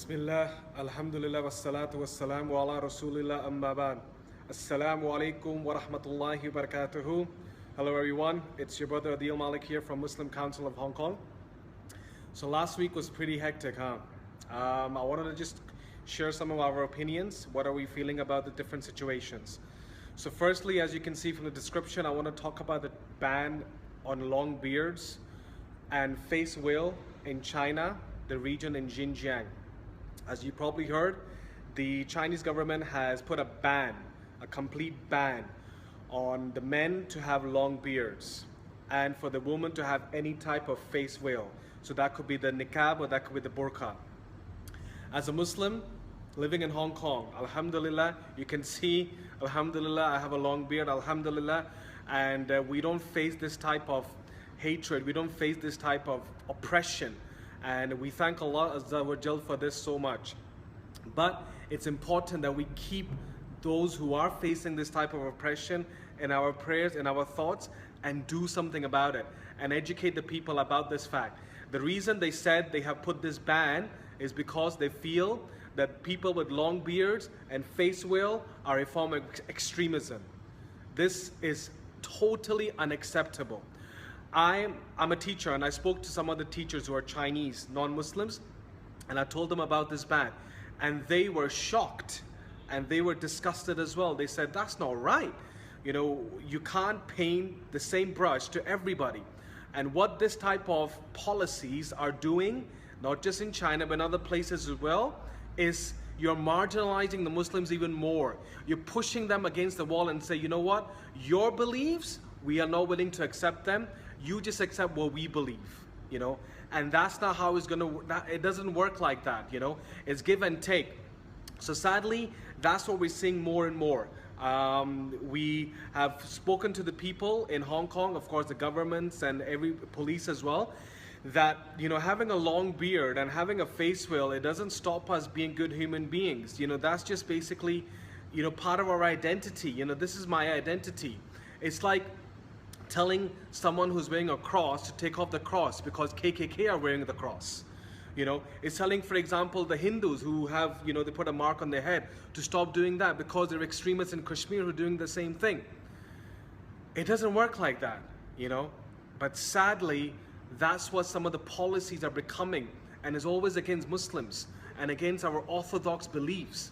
Bismillah, alhamdulillah, wassalatu wassalamu ala rasulillah amma ba'd. Assalamu alaikum wa rahmatullahi wa barakatuhu. Hello everyone, it's your brother Adil Malik here from Muslim Council of Hong Kong. So last week was pretty hectic, huh? I wanted to just share some of our opinions. What are we feeling about the different situations? So firstly, as you can see from the description, I want to talk about the ban on long beards and face veil in China, the region in Xinjiang. As you probably heard, the Chinese government has put a ban, a complete ban on the men to have long beards and for the women to have any type of face veil. So that could be the niqab or that could be the burqa. As a Muslim living in Hong Kong, alhamdulillah, you can see, alhamdulillah, I have a long beard, alhamdulillah, and we don't face this type of hatred, we don't face this type of oppression. And we thank Allah Azza wa Jal for this so much. But it's important that we keep those who are facing this type of oppression in our prayers, in our thoughts, and do something about it and educate the people about this fact. The reason they said they have put this ban is because they feel that people with long beards and face veil are a form of extremism. This is totally unacceptable. I'm a teacher, and I spoke to some other teachers who are Chinese, non-Muslims, and I told them about this ban, and they were shocked and they were disgusted as well. They said, that's not right. You know, you can't paint the same brush to everybody. And what this type of policies are doing, not just in China but in other places as well, is you're marginalizing the Muslims even more. You're pushing them against the wall and say, you know what, your beliefs, we are not willing to accept them. You just accept what we believe, you know, and that's not how it's gonna. It doesn't work like that, you know. It's give and take. So sadly, that's what we're seeing more and more. We have spoken to the people in Hong Kong, of course, the governments and every police as well, that, you know, having a long beard and having a face veil, it doesn't stop us being good human beings. You know, that's just basically, you know, part of our identity. You know, this is my identity. It's like telling someone who's wearing a cross to take off the cross because KKK are wearing the cross. You know, it's telling, for example, the Hindus who have, you know, they put a mark on their head to stop doing that because they're extremists in Kashmir who are doing the same thing. It doesn't work like that, you know. But sadly, that's what some of the policies are becoming, and is always against Muslims and against our orthodox beliefs.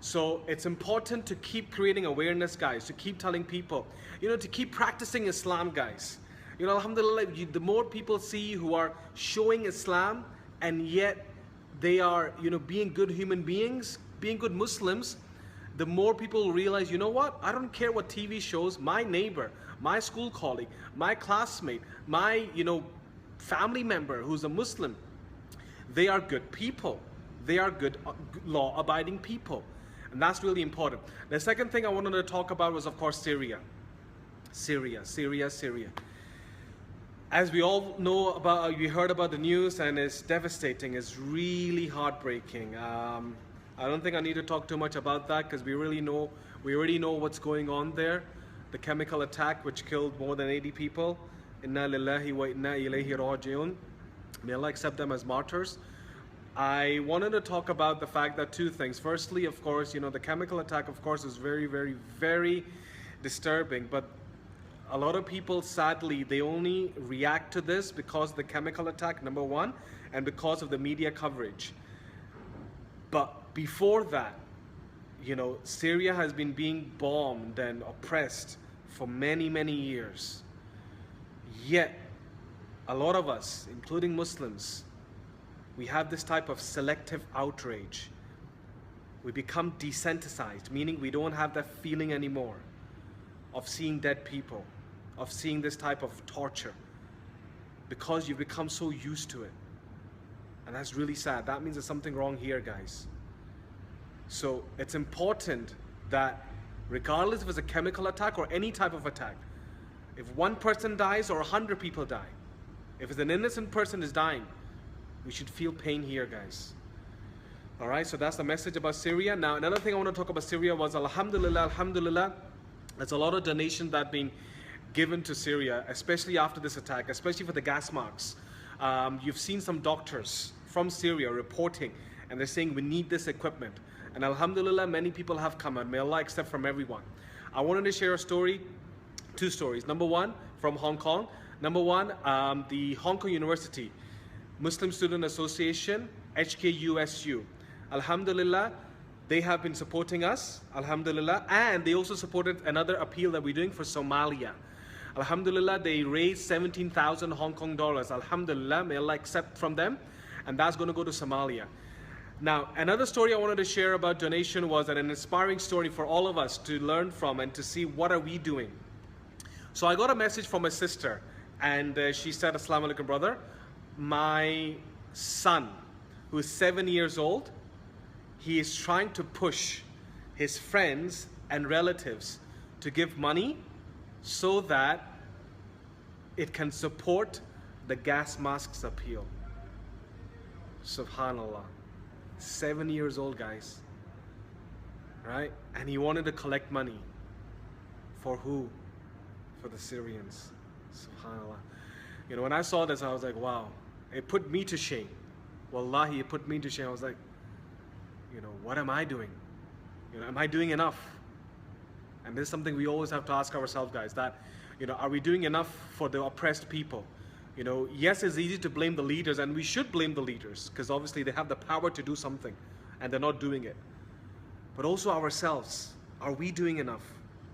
So it's important to keep creating awareness, guys, to keep telling people, you know, to keep practicing Islam, guys. You know, alhamdulillah, the more people see who are showing Islam and yet they are, you know, being good human beings, being good Muslims, the more people realize, you know what, I don't care what TV shows, my neighbor, my school colleague, my classmate, my, you know, family member who's a Muslim, they are good people. They are good law-abiding people. And that's really important. The second thing I wanted to talk about was, of course, Syria. Syria. As we all know about, we heard about the news, and it's devastating. It's really heartbreaking. I don't think I need to talk too much about that because we already know what's going on there. The chemical attack which killed more than 80 people. Inna lillahi wa inna ilayhi raji'un. May Allah accept them as martyrs. I wanted to talk about the fact that two things. Firstly, of course, you know, the chemical attack, of course, is very, very, very disturbing. But a lot of people, sadly, they only react to this because of the chemical attack, number one, and because of the media coverage. But before that, you know, Syria has been being bombed and oppressed for many, many years. Yet, a lot of us, including Muslims, we have this type of selective outrage. We become desensitized, meaning we don't have that feeling anymore of seeing dead people, of seeing this type of torture, because you've become so used to it. And that's really sad. That means there's something wrong here, guys. So it's important that regardless if it's a chemical attack or any type of attack, if one person dies or 100 people die, if it's an innocent person is dying, we should feel pain here, guys. All right, so that's the message about Syria. Now, another thing I want to talk about Syria was, alhamdulillah, there's a lot of donations that have been given to Syria, especially after this attack, especially for the gas masks. You've seen some doctors from Syria reporting and they're saying we need this equipment. And alhamdulillah, many people have come, and may Allah accept from everyone. I wanted to share a story, two stories. Number one, from Hong Kong. Number one, the Hong Kong University Muslim Student Association, HKUSU. Alhamdulillah, they have been supporting us, alhamdulillah, and they also supported another appeal that we're doing for Somalia. Alhamdulillah, they raised 17,000 Hong Kong dollars. Alhamdulillah, may Allah accept from them, and that's going to go to Somalia. Now, another story I wanted to share about donation was an inspiring story for all of us to learn from and to see what are we doing. So I got a message from a sister, and she said, Assalamu alaikum, brother. My son, who is 7 years old, he is trying to push his friends and relatives to give money so that it can support the gas masks appeal. Subhanallah. 7 years old, guys. Right? And he wanted to collect money. For who? For the Syrians. Subhanallah. You know, when I saw this, I was like, wow. It put me to shame. Wallahi, it put me to shame. I was like, you know, what am I doing? You know, am I doing enough? And this is something we always have to ask ourselves, guys, that, you know, are we doing enough for the oppressed people? You know, yes, it's easy to blame the leaders, and we should blame the leaders, because obviously they have the power to do something, and they're not doing it. But also ourselves, are we doing enough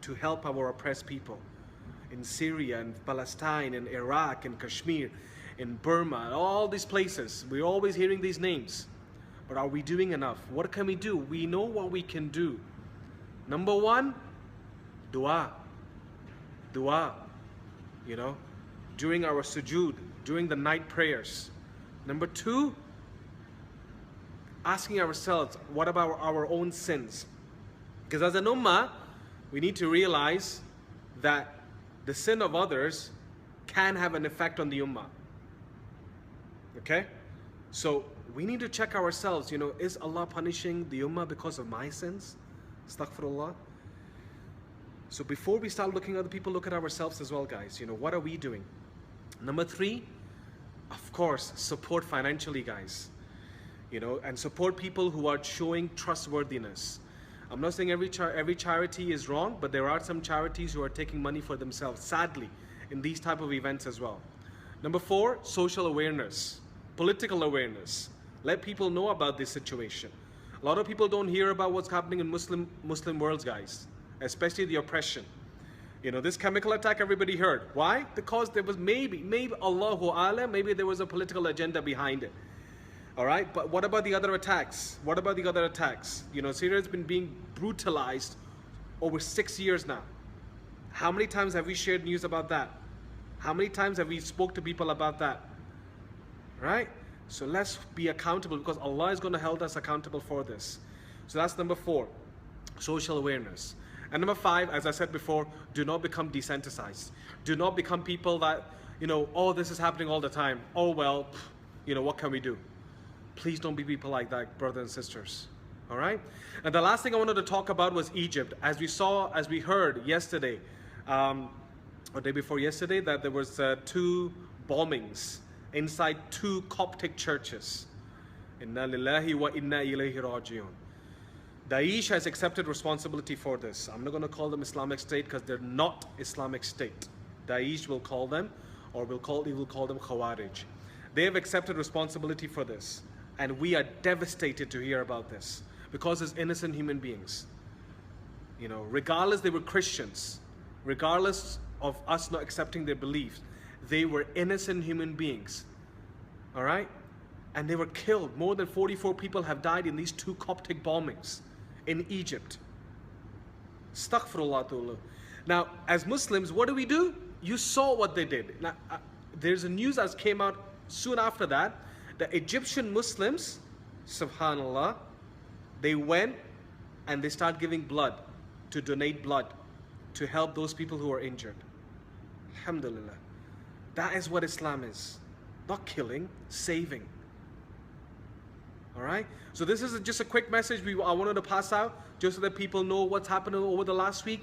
to help our oppressed people? In Syria, in Palestine, in Iraq, in Kashmir, in Burma, all these places, we're always hearing these names. But are we doing enough? What can we do? We know what we can do. Number one, dua. Dua, you know, during our sujood, during the night prayers. Number two, asking ourselves, what about our own sins? Because as an ummah, we need to realize that the sin of others can have an effect on the ummah. Okay? So we need to check ourselves, you know, is Allah punishing the ummah because of my sins? Astaghfirullah. So before we start looking at other people, look at ourselves as well, guys. You know, what are we doing? Number three, of course, support financially, guys. You know, and support people who are showing trustworthiness. I'm not saying every charity is wrong, but there are some charities who are taking money for themselves, sadly, in these type of events as well. Number four, social awareness, political awareness. Let people know about this situation. A lot of people don't hear about what's happening in Muslim worlds, guys, especially the oppression. You know, this chemical attack everybody heard. Why? Because there was maybe Allahu A'lam, maybe there was a political agenda behind it. All right, but what about the other attacks? What about the other attacks? You know, Syria has been being brutalized over 6 years now. How many times have we shared news about that? How many times have we spoke to people about that? Right? So let's be accountable, because Allah is going to hold us accountable for this. So that's number four, social awareness. And number five, as I said before, do not become desensitized. Do not become people that, you know, oh, this is happening all the time. Oh, well, you know, what can we do? Please don't be people like that, brothers and sisters. All right? And the last thing I wanted to talk about was Egypt. As we heard yesterday, or day before yesterday, that there was 2 bombings inside 2 Coptic churches. Inna lillahi wa inna ilayhi raji'un. Daesh has accepted responsibility for this. I'm not going to call them Islamic State, because they're not Islamic State. Daesh will call them, or he will call them Khawarij. They have accepted responsibility for this. And we are devastated to hear about this, because as innocent human beings, you know, regardless they were Christians, regardless of us not accepting their beliefs, they were innocent human beings. All right? And they were killed. More than 44 people have died in these 2 Coptic bombings in Egypt. Astaghfirullah. Now, as Muslims, what do? You saw what they did. Now, there's a news that came out soon after that. The Egyptian Muslims, subhanallah, they went and they started giving blood, to donate blood, to help those people who are injured. Alhamdulillah. That is what Islam is. Not killing, saving. All right? So this is just a quick message I wanted to pass out, just so that people know what's happened over the last week.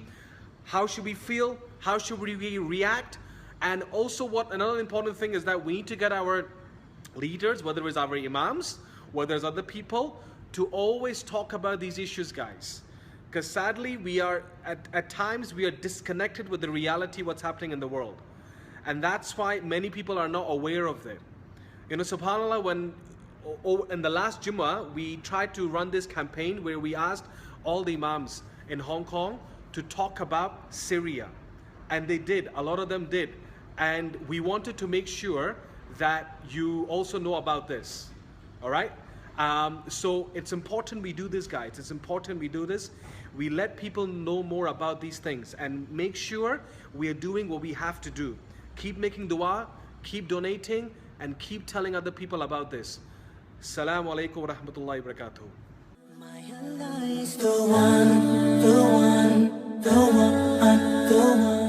How should we feel? How should we react? And also another important thing is that we need to get our leaders, whether it's our imams, where there's other people, to always talk about these issues, guys. Because sadly, we are, at times, we are disconnected with the reality what's happening in the world. And that's why many people are not aware of it. You know, subhanAllah, when in the last Jummah, we tried to run this campaign where we asked all the Imams in Hong Kong to talk about Syria. And they did, a lot of them did. And we wanted to make sure that you also know about this, all right? So it's important we do this, guys. It's important we do this. We let people know more about these things and make sure we are doing what we have to do. Keep making dua, keep donating, and keep telling other people about this. Assalamu alaikum wa rahmatullahi wa barakatuh. My Allah is the one, the one, the one, the one.